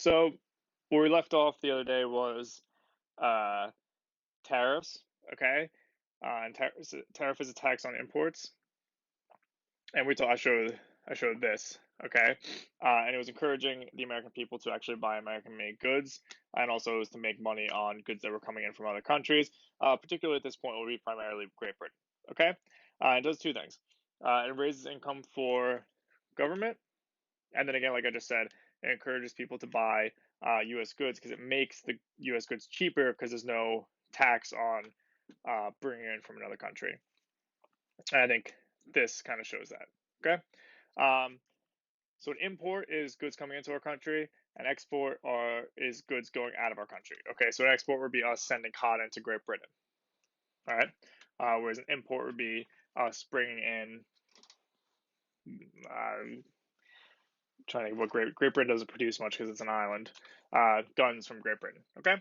So where we left off the other day was uh, tariffs. Okay, and tariff is a tax on imports, and I showed this. Okay, and it was encouraging the American people to actually buy American-made goods, and also it was to make money on goods that were coming in from other countries. Particularly at this point, will be primarily Great Britain. Okay, it does two things. It raises income for government, and then again, like I just said, it encourages people to buy U.S. goods because it makes the U.S. goods cheaper because there's no tax on bringing it in from another country. And I think this kind of shows that. Okay. Um, so an import is goods coming into our country, and export is goods going out of our country. Okay. So an export would be us sending cotton to Great Britain. All right. Whereas an import would be us bringing in trying to think what Great Britain doesn't produce much because it's an island. Guns from Great Britain. Okay. All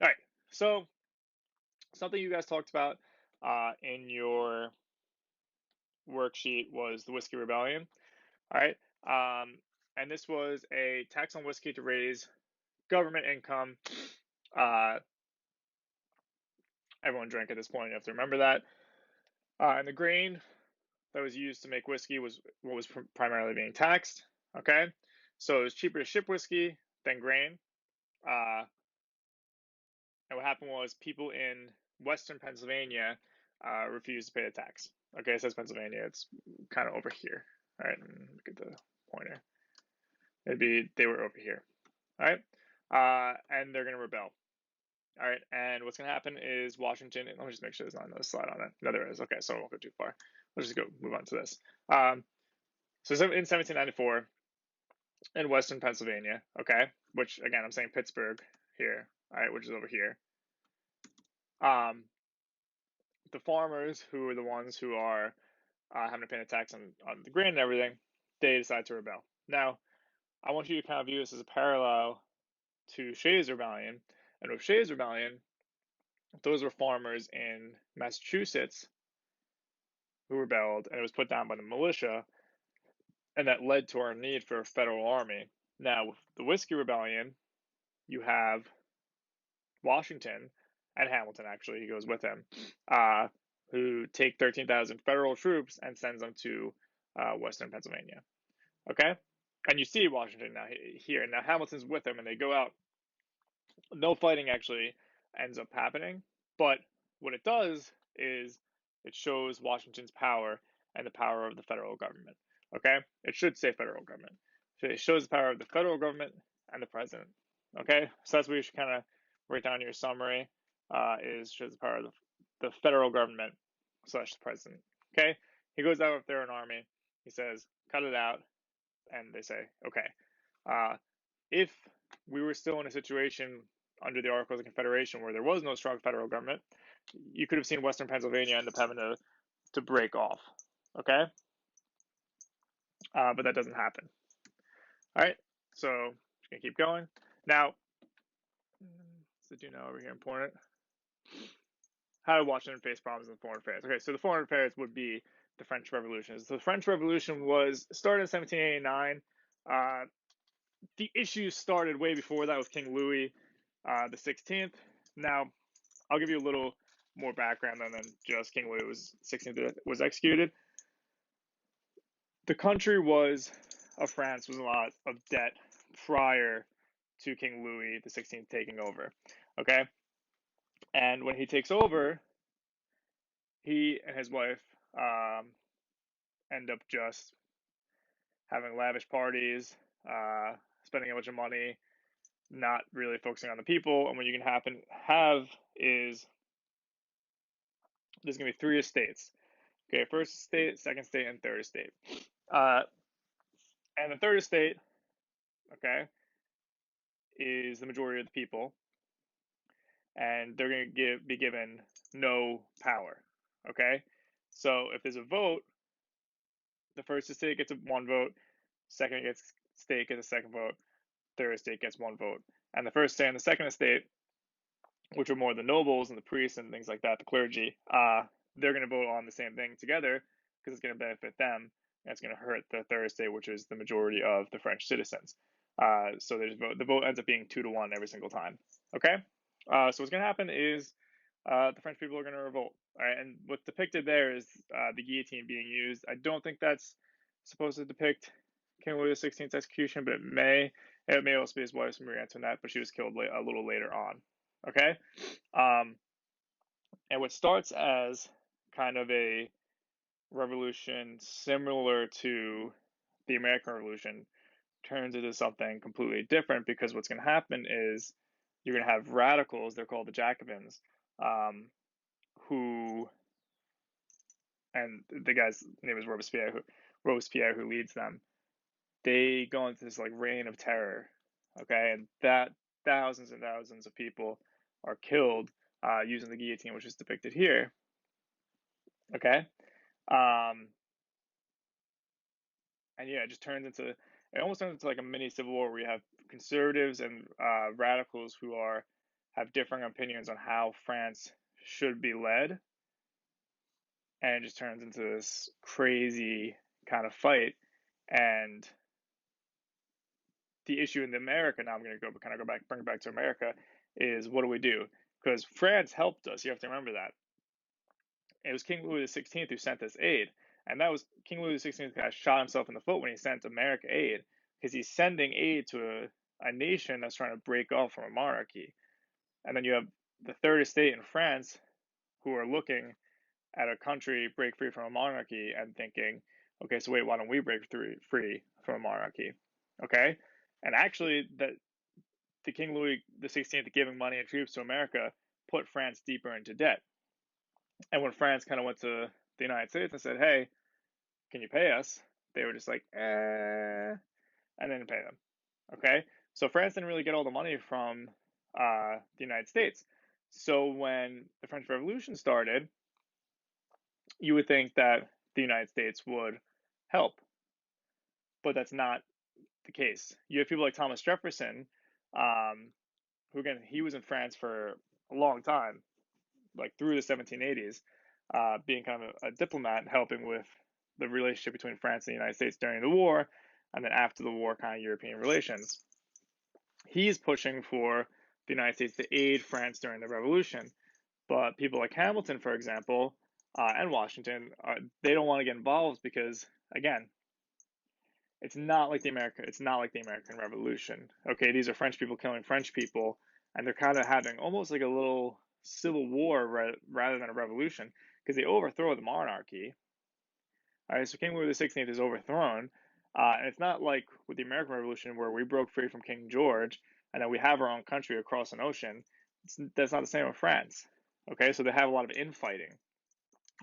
right. So something you guys talked about in your worksheet was the Whiskey Rebellion. All right. And this was a tax on whiskey to raise government income. Uh, Everyone drank at this point. You have to remember that. And the grain that was used to make whiskey was what was primarily being taxed. Okay. So it was cheaper to ship whiskey than grain. And what happened was people in Western Pennsylvania refused to pay the tax. Okay, it says Pennsylvania. It's kind of over here. All right, look at the pointer. They were over here. All right, and they're gonna rebel. All right, and what's gonna happen is Washington. Let me just make sure there's not another slide on it. No, there is. Okay, so I won't go too far. Let's just move on to this. So in 1794 in Western Pennsylvania. Okay, which again I'm saying Pittsburgh here. All right, which is over here. Um, the farmers who are the ones who are having to pay a tax on the grain and everything, they decide to rebel. Now, I want you to kind of view this as a parallel to Shays' Rebellion. And with Shays' Rebellion, those were farmers in Massachusetts who rebelled, and it was put down by the militia, and that led to our need for a federal army. Now, with the Whiskey Rebellion, you have Washington and Hamilton, actually, he goes with him, who take 13,000 federal troops and sends them to Western Pennsylvania. Okay? And you see Washington now here. Now Hamilton's with him, and they go out. No fighting actually ends up happening, but what it does is it shows Washington's power and the power of the federal government. Okay? It should say federal government. So it shows the power of the federal government and the president. Okay? So that's what you should kind of write down in your summary, is shows the power of the federal government / the president. Okay? He goes out with their own army. He says, cut it out. And they say, okay. If we were still in a situation under the Articles of Confederation where there was no strong federal government, you could have seen Western Pennsylvania end up having to break off. Okay? But that doesn't happen. All right? So, just going to keep going. Now, what's the do now over here important? How did Washington face problems in foreign affairs? Okay, so the foreign affairs would be the French Revolution. So the French Revolution was started in 1789. The issues started way before that with King Louis the 16th. Now, I'll give you a little more background than just King Louis was 16th was executed. The country of France was in a lot of debt prior to King Louis the 16th taking over. Okay, and when he takes over, he and his wife end up just having lavish parties, spending a bunch of money, not really focusing on the people. And what you can have is there's going to be three estates. Okay, first estate, second estate, and third estate. And the third estate, okay, is the majority of the people, and they're going to be given no power. Okay, so if there's a vote, the first estate gets one vote, second estate gets a second vote, third estate gets one vote, and the first estate and the second estate, which are more the nobles and the priests and things like that, the clergy, they're going to vote on the same thing together because it's going to benefit them, and it's going to hurt the third estate, which is the majority of the French citizens. So the vote ends up being 2-1 every single time. Okay. So what's going to happen is the French people are going to revolt. All right, and what's depicted there is the guillotine being used. I don't think that's supposed to depict King Louis XVI's execution, but it may. It may also be his wife, Marie Antoinette, but she was killed a little later on. Okay, and what starts as kind of a revolution similar to the American Revolution turns into something completely different, because what's going to happen is you're going to have radicals, they're called the Jacobins, who, and the guy's name is Robespierre, who leads them. They go into this like reign of terror, okay, and that thousands and thousands of people are killed using the guillotine, which is depicted here, okay. Um, and yeah, it almost turns into like a mini civil war where you have conservatives and radicals who have differing opinions on how France should be led, and it just turns into this crazy kind of fight. And the issue in America, now I'm going to bring it back to America, is what do we do? Because France helped us. You have to remember that it was King Louis XVI who sent us aid, and that was King Louis XVI who shot himself in the foot when he sent America aid, because he's sending aid to a nation that's trying to break off from a monarchy. And then you have the third estate in France who are looking at a country break free from a monarchy and thinking, okay, so wait, why don't we break free from a monarchy? Okay, and actually, the King Louis XVI giving money and troops to America put France deeper into debt. And when France kind of went to the United States and said, "Hey, can you pay us?" They were just like, and didn't pay them. Okay, so France didn't really get all the money from the United States. So when the French Revolution started, you would think that the United States would help, but that's not the case. You have people like Thomas Jefferson, who again he was in France for a long time, like through the 1780s, being kind of a diplomat, helping with the relationship between France and the United States during the war, and then after the war, kind of European relations. He's pushing for the United States to aid France during the Revolution, but people like Hamilton, for example, and Washington, they don't want to get involved because, again, it's not like the American Revolution. Okay, these are French people killing French people, and they're kind of having almost like a little civil war rather than a revolution, because they overthrow the monarchy. All right, so King Louis XVI is overthrown, and it's not like with the American Revolution where we broke free from King George and then we have our own country across an ocean. That's not the same with France. Okay, so they have a lot of infighting,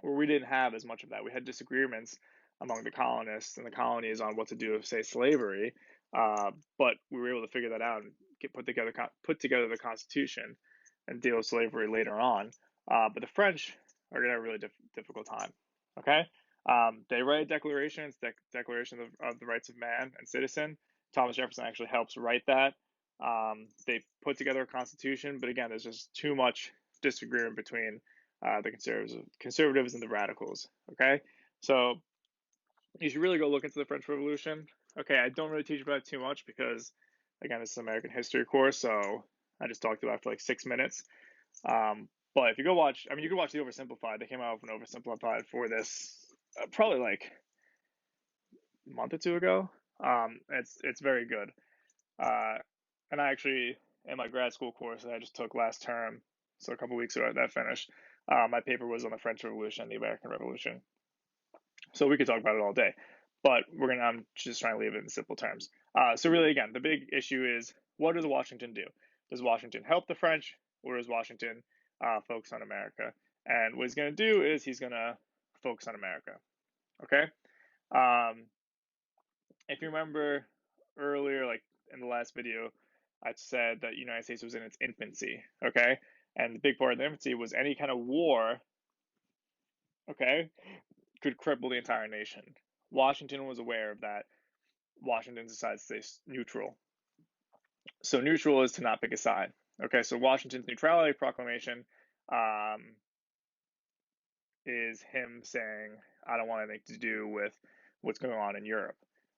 where we didn't have as much of that. We had disagreements among the colonists and the colonies on what to do with, say, slavery, but we were able to figure that out and put together the Constitution and deal with slavery later on. But the French are going to have a really difficult time. Okay, they write a declaration. It's Declaration of the Rights of Man and Citizen. Thomas Jefferson actually helps write that. They put together a constitution, but again, there's just too much disagreement between the conservatives and the radicals. Okay, so you should really go look into the French Revolution. Okay, I don't really teach about it too much because, again, this is an American history course, so I just talked about it for like 6 minutes. But if you go watch, I mean, you can watch the Oversimplified. They came out with an Oversimplified for this probably like a month or two ago. It's very good. Uh, and I actually, in my grad school course that I just took last term, so a couple weeks ago that finished, my paper was on the French Revolution and the American Revolution. So we could talk about it all day, but I'm just trying to leave it in simple terms. So really, again, the big issue is, what does Washington do? Does Washington help the French, or does Washington focus on America? And what he's going to do is he's going to focus on America. Okay. Um, if you remember earlier, like in the last video, I said that the United States was in its infancy. Okay. And the big part of the infancy was any kind of war, okay, could cripple the entire nation. Washington was aware of that. Washington decides to stay neutral. So neutral is to not pick a side. Okay, so Washington's neutrality proclamation is him saying, I don't want anything to do with what's going on in Europe.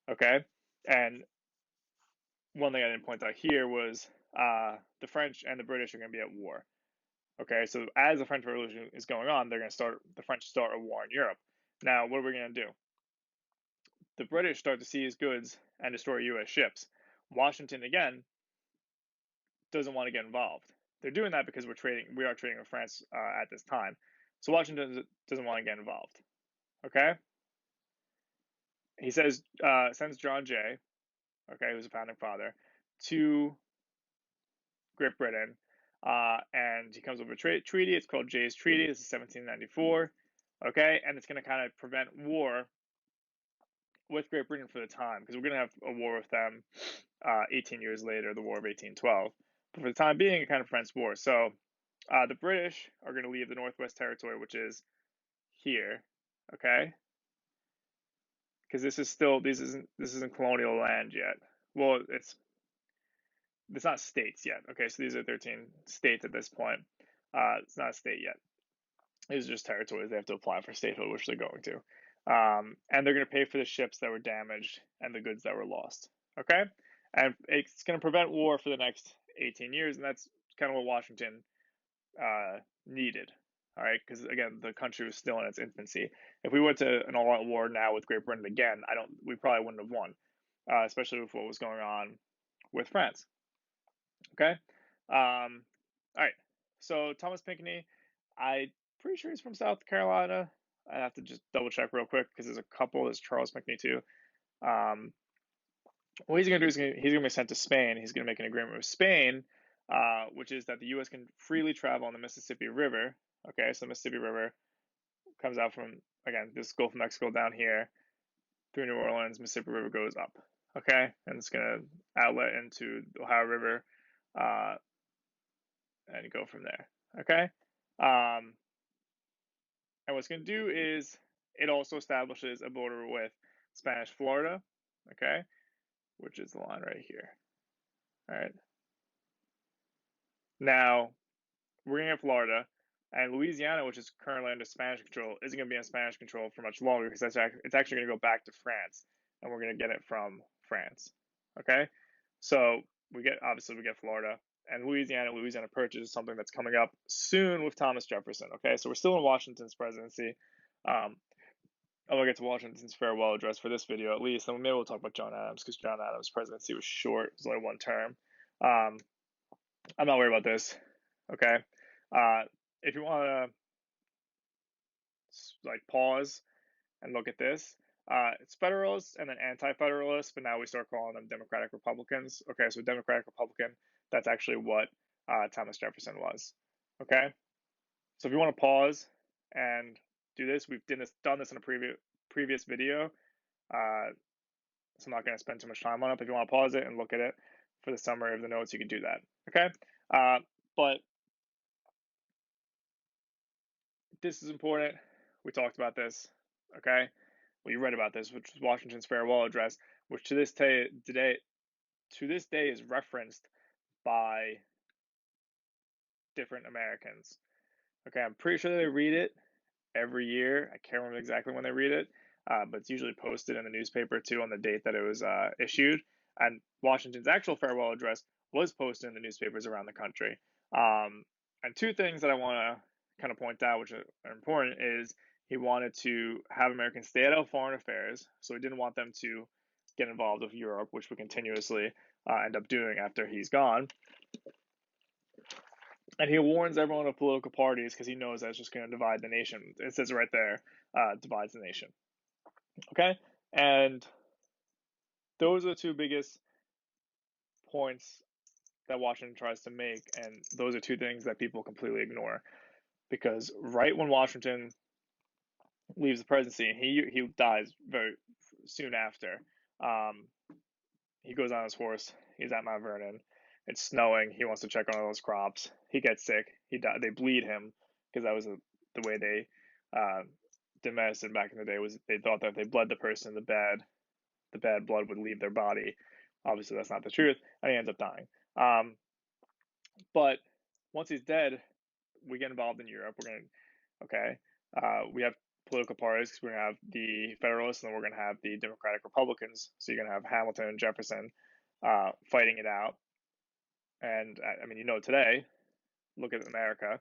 Okay, and one thing I didn't point out here was the French and the British are going to be at war. Okay, so as the French Revolution is going on, the French start a war in Europe. Now, what are we going to do? The British start to seize goods and destroy U.S. ships. Washington, again, doesn't want to get involved. They're doing that because we are trading with France at this time. So Washington doesn't want to get involved. Okay? He sends John Jay, okay, who's a founding father, to Great Britain, and he comes up with a treaty. It's called Jay's Treaty. This is 1794, okay, and it's going to kind of prevent war with Great Britain for the time, because we're going to have a war with them 18 years later, the War of 1812. But for the time being, it kind of prevents war. So the British are going to leave the Northwest Territory, which is here, okay, because this isn't colonial land yet. Well, it's not states yet. Okay, so these are 13 states at this point. It's not a state yet. These are just territories. They have to apply for statehood, which they're going to. And they're going to pay for the ships that were damaged and the goods that were lost. Okay? And it's going to prevent war for the next 18 years, and that's kind of what Washington needed. All right, because again, the country was still in its infancy. If we went to an all-out war now with Great Britain again, we probably wouldn't have won, especially with what was going on with France. Okay. All right. So Thomas Pinckney, I'm pretty sure he's from South Carolina. I have to just double check real quick because there's a couple. There's Charles Pinckney too. What he's going to do is he's going to be sent to Spain. He's going to make an agreement with Spain, which is that the U.S. can freely travel on the Mississippi River. Okay, so the Mississippi River comes out from, again, this Gulf of Mexico down here through New Orleans. Mississippi River goes up. Okay, and it's going to outlet into the Ohio River and go from there. Okay, and what it's going to do is it also establishes a border with Spanish Florida. Okay, which is the line right here. All right. Now, we're going to have Florida, and Louisiana, which is currently under Spanish control, isn't going to be in Spanish control for much longer because it's actually going to go back to France, and we're going to get it from France. Okay? So, we get Florida, and Louisiana Purchase is something that's coming up soon with Thomas Jefferson. Okay? So, we're still in Washington's presidency. I'll get to Washington's farewell address for this video at least, and maybe we'll talk about John Adams because John Adams' presidency was short. It was only one term. I'm not worried about this. Okay, if you want to pause and look at this, it's Federalists and then Anti-Federalists, but now we start calling them Democratic Republicans. Okay, so Democratic Republican, that's actually what Thomas Jefferson was. Okay, so if you want to pause and do this, we've done this in a previous video, so I'm not going to spend too much time on it. But if you want to pause it and look at it for the summary of the notes, you can do that. Okay, but this is important. We talked about this. Okay, well, you read about this, which was Washington's farewell address, which to this day is referenced by different Americans. Okay, I'm pretty sure they read it every year. I can't remember exactly when they read it, but it's usually posted in the newspaper too on the date that it was issued. And Washington's actual farewell address was posted in the newspapers around the country. And two things that I want to kind of point out, which are important, is he wanted to have Americans stay out of foreign affairs, so he didn't want them to get involved with Europe, which we continuously end up doing after he's gone. And he warns everyone of political parties because he knows that's just going to divide the nation. It says right there, divides the nation. Okay? And those are the two biggest points that Washington tries to make, and those are two things that people completely ignore. Because right when Washington leaves the presidency, and he dies very soon after, he goes on his horse. He's at Mount Vernon. It's snowing. He wants to check on all those crops. He gets sick. He died. They bleed him because that was the way they did medicine back in the day. Was they thought that if they bled the person, the bad blood would leave their body. Obviously, that's not the truth, and he ends up dying. But once he's dead, we get involved in Europe. We have political parties because we're going to have the Federalists and then we're going to have the Democratic Republicans. So you're going to have Hamilton and Jefferson fighting it out. And I mean, today, look at America.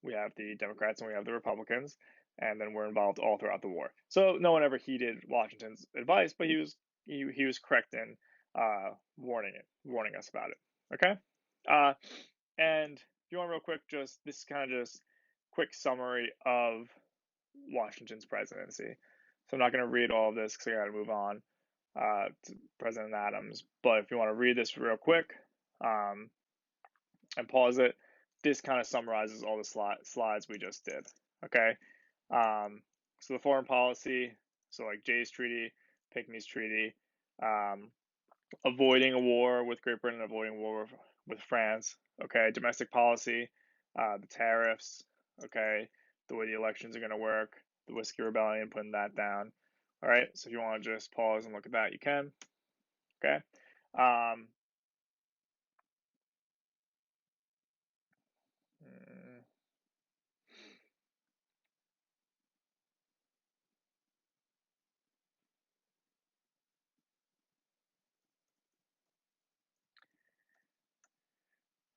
We have the Democrats and we have the Republicans, and then we're involved all throughout the war. So no one ever heeded Washington's advice, but he was correct in warning us about it. Okay, and if you want real quick, just this is kind of just quick summary of Washington's presidency. So I'm not going to read all of this because I got to move on to President Adams. But if you want to read this real quick and pause it, this kind of summarizes all the slides we just did. Okay. So the foreign policy, so like Jay's Treaty, Pinckney's Treaty, avoiding a war with Great Britain, avoiding a war with France. Okay. Domestic policy, the tariffs. Okay. The way the elections are going to work, the Whiskey Rebellion, putting that down. All right. So if you want to just pause and look at that, you can. Okay.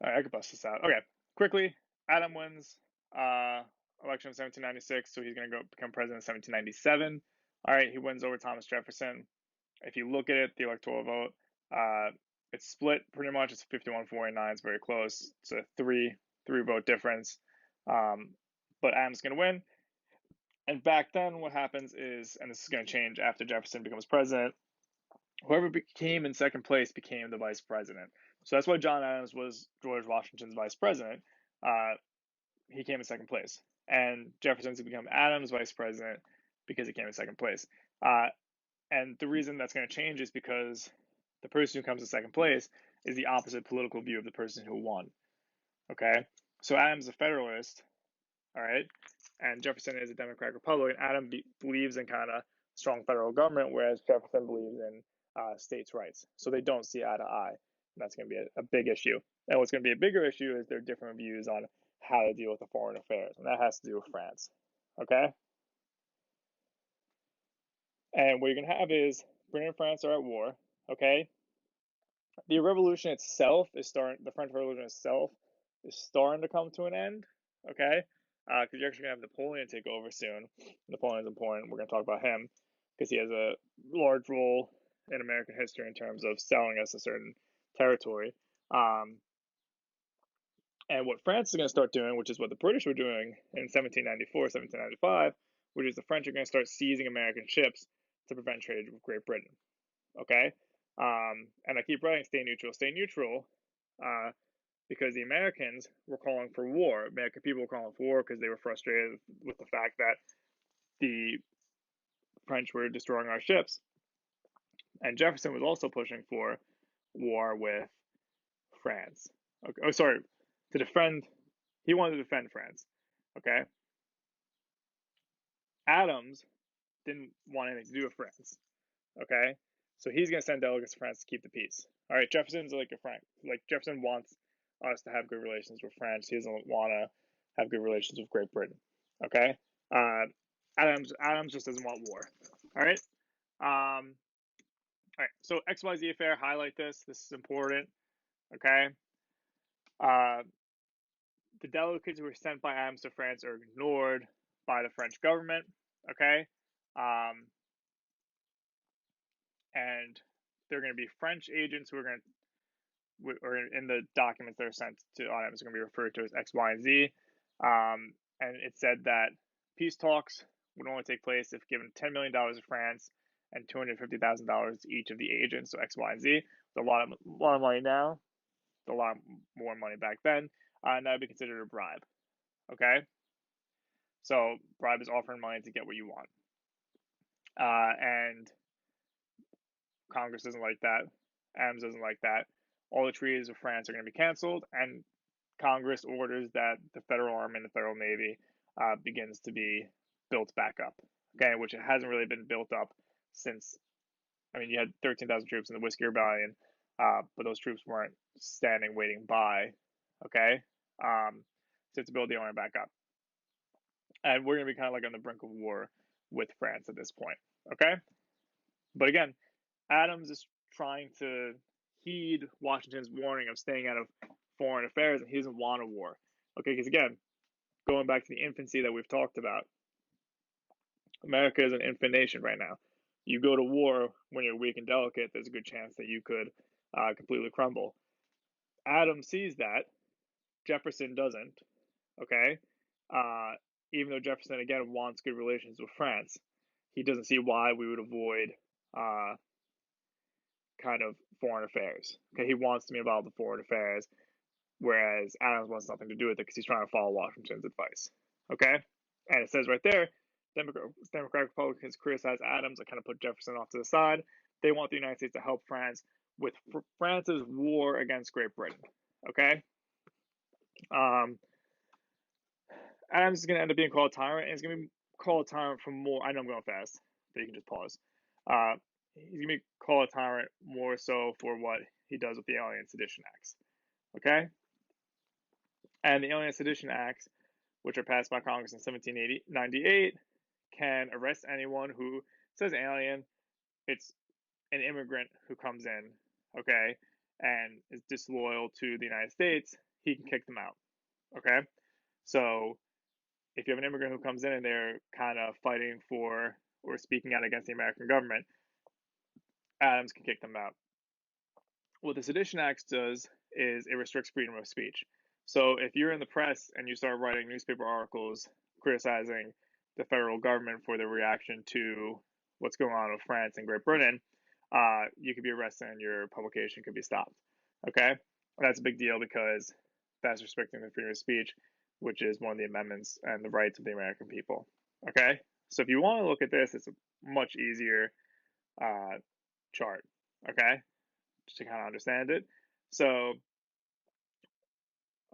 All right, I could bust this out. Okay, quickly. Adam wins election in 1796, so he's going to go become president in 1797. All right, he wins over Thomas Jefferson. If you look at it, the electoral vote, it's split pretty much. It's 51-49. It's very close. It's a three vote difference. But Adams going to win. And back then, what happens is, and this is going to change after Jefferson becomes president, whoever came in second place became the vice president. So that's why John Adams was George Washington's vice president. He came in second place. And Jefferson's become Adams' vice president because he came in second place. And the reason that's going to change is because the person who comes in second place is the opposite political view of the person who won. Okay? So Adams is a Federalist, all right? And Jefferson is a Democratic Republican. Adam believes in kind of strong federal government, whereas Jefferson believes in states' rights. So they don't see eye to eye. And that's going to be a big issue. And what's going to be a bigger issue is their different views on how to deal with the foreign affairs. And that has to do with France. Okay? And what you're going to have is Britain and France are at war. Okay? The revolution itself is starting, the French Revolution itself is starting to come to an end. Okay? Because you're actually going to have Napoleon take over soon. Napoleon's important. We're going to talk about him because he has a large role in American history in terms of selling us a certain territory. And what France is going to start doing, which is what the British were doing in 1794, 1795, which is the French are going to start seizing American ships to prevent trade with Great Britain. Okay? And I keep writing stay neutral, because the Americans were calling for war. American people were calling for war because they were frustrated with the fact that the French were destroying our ships. And Jefferson was also pushing for war with France. Okay. Oh, sorry. He wanted to defend France. Okay. Adams didn't want anything to do with France. Okay. So he's going to send delegates to France to keep the peace. All right. Jefferson's like a friend. Like Jefferson wants us to have good relations with France. He doesn't want to have good relations with Great Britain. Okay. Adams just doesn't want war. All right. All right. So XYZ affair. Highlight this. This is important. Okay. The delegates who were sent by Adams to France are ignored by the French government. Okay. And they're going to be French agents who are going to, or in the documents that are sent to Adams, are going to be referred to as X, Y, and Z. And it said that peace talks would only take place if given $10 million to France and $250,000 to each of the agents, so X, Y, and Z. It's a lot of money now, a lot more money back then, and that would be considered a bribe. Okay, so bribe is offering money to get what you want, and Congress doesn't like that. Adams doesn't like that. All the treaties with France are going to be canceled, and Congress orders that the Federal Army and the Federal Navy begins to be built back up. Okay, which it hasn't really been built up since. I mean, you had 13,000 troops in the Whiskey Rebellion, but those troops weren't standing waiting by. Okay, so to build the army back up, and we're going to be kind of like on the brink of war with France at this point. Okay, but again, Adams is trying to heed Washington's warning of staying out of foreign affairs, and he doesn't want a war. Okay, because again, going back to the infancy that we've talked about, America is an infant nation right now. You go to war when you're weak and delicate, there's a good chance that you could completely crumble. Adams sees that. Jefferson doesn't. Okay? Even though Jefferson, again, wants good relations with France, he doesn't see why we would avoid kind of foreign affairs. Okay? He wants to be involved in foreign affairs, whereas Adams wants nothing to do with it because he's trying to follow Washington's advice. Okay? And it says right there, Democratic Republicans criticize Adams and kind of put Jefferson off to the side. They want the United States to help France with France's war against Great Britain. Okay? Adams is going to end up being called a tyrant, and he's going to be called a tyrant for more. I know I'm going fast, but you can just pause. He's going to be called a tyrant more so for what he does with the Alien Sedition Acts. Okay? And the Alien Sedition Acts, which are passed by Congress in 1798, can arrest anyone who says alien. It's an immigrant who comes in, okay, and is disloyal to the United States. He can kick them out. Okay? So if you have an immigrant who comes in and they're kind of fighting for or speaking out against the American government, Adams can kick them out. What the Sedition Act does is it restricts freedom of speech. So if you're in the press and you start writing newspaper articles criticizing the federal government for their reaction to what's going on with France and Great Britain, you could be arrested and your publication could be stopped. Okay? That's a big deal because that's restricting the freedom of speech, which is one of the amendments and the rights of the American people. Okay? So if you want to look at this, it's a much easier chart. Okay? Just to kind of understand it. So,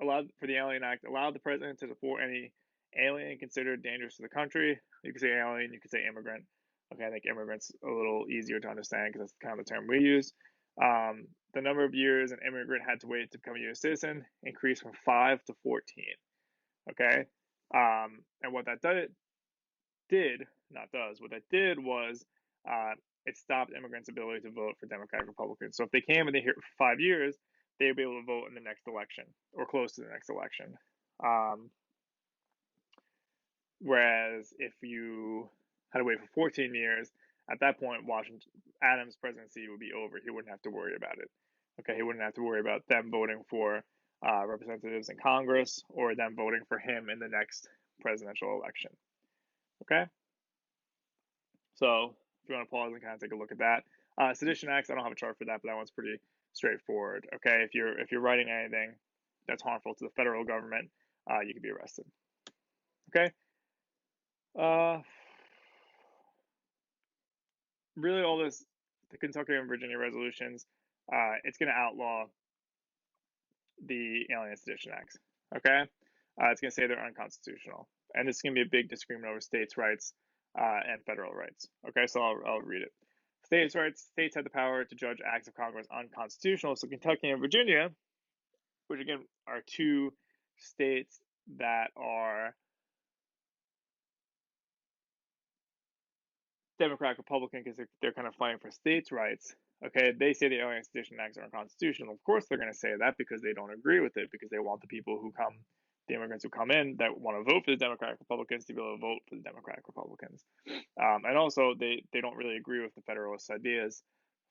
allowed for the Alien Act, allowed the president to deport any alien considered dangerous to the country. You could say alien, you could say immigrant. Okay, I think immigrant's a little easier to understand because that's kind of the term we use. The number of years an immigrant had to wait to become a U.S. citizen increased from 5 to 14. Okay, and what that what that did was it stopped immigrants' ability to vote for Democratic Republicans. So if they came and they here for 5 years, they'd be able to vote in the next election or close to the next election. Whereas if you had to wait for 14 years, at that point, Adams' presidency would be over. He wouldn't have to worry about it. Okay, he wouldn't have to worry about them voting for representatives in Congress or them voting for him in the next presidential election. Okay, so if you want to pause and kind of take a look at that, Sedition Acts, I don't have a chart for that, but that one's pretty straightforward. Okay, if you're writing anything that's harmful to the federal government, you could be arrested. Okay. Really, all this, the Kentucky and Virginia resolutions, it's going to outlaw the Alien Sedition Acts. Okay, it's going to say they're unconstitutional, and this is going to be a big disagreement over states' rights and federal rights. Okay, so I'll read it. States' rights. States have the power to judge acts of Congress unconstitutional. So Kentucky and Virginia, which again are two states that are Democrat Republican because they're kind of fighting for states' rights. Okay, they say the Alien Sedition Acts are unconstitutional. Of course, they're going to say that because they don't agree with it, because they want the immigrants who come in that want to vote for the Democratic Republicans to be able to vote for the Democratic Republicans. And also, they don't really agree with the Federalist ideas.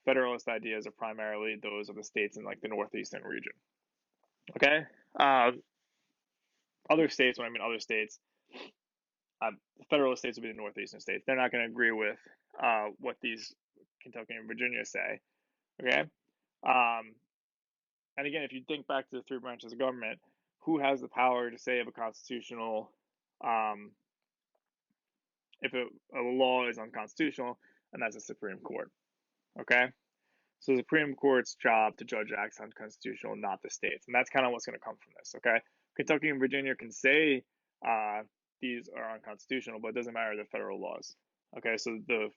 Federalist ideas are primarily those of the states in like the northeastern region. Okay, other states. When I mean other states, the Federalist states would be the northeastern states. They're not going to agree with what these Kentucky and Virginia say. Okay, and again, if you think back to the three branches of government, who has the power to say if a constitutional, if a law is unconstitutional, and that's the Supreme Court. Okay, so the Supreme Court's job to judge acts unconstitutional, not the states, and that's kind of what's going to come from this. Okay, Kentucky and Virginia can say these are unconstitutional, but it doesn't matter the federal laws. Okay, so the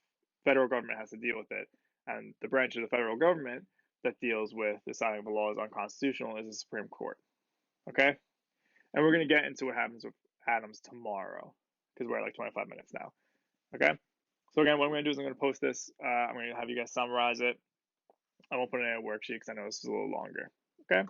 federal government has to deal with it, and the branch of the federal government that deals with deciding if a law is unconstitutional is the Supreme Court. Okay, and we're going to get into what happens with Adams tomorrow because we're at like 25 minutes now. Okay, so again, what I'm going to do is I'm going to post this. I'm going to have you guys summarize it. I won't put it in a worksheet because I know this is a little longer. Okay.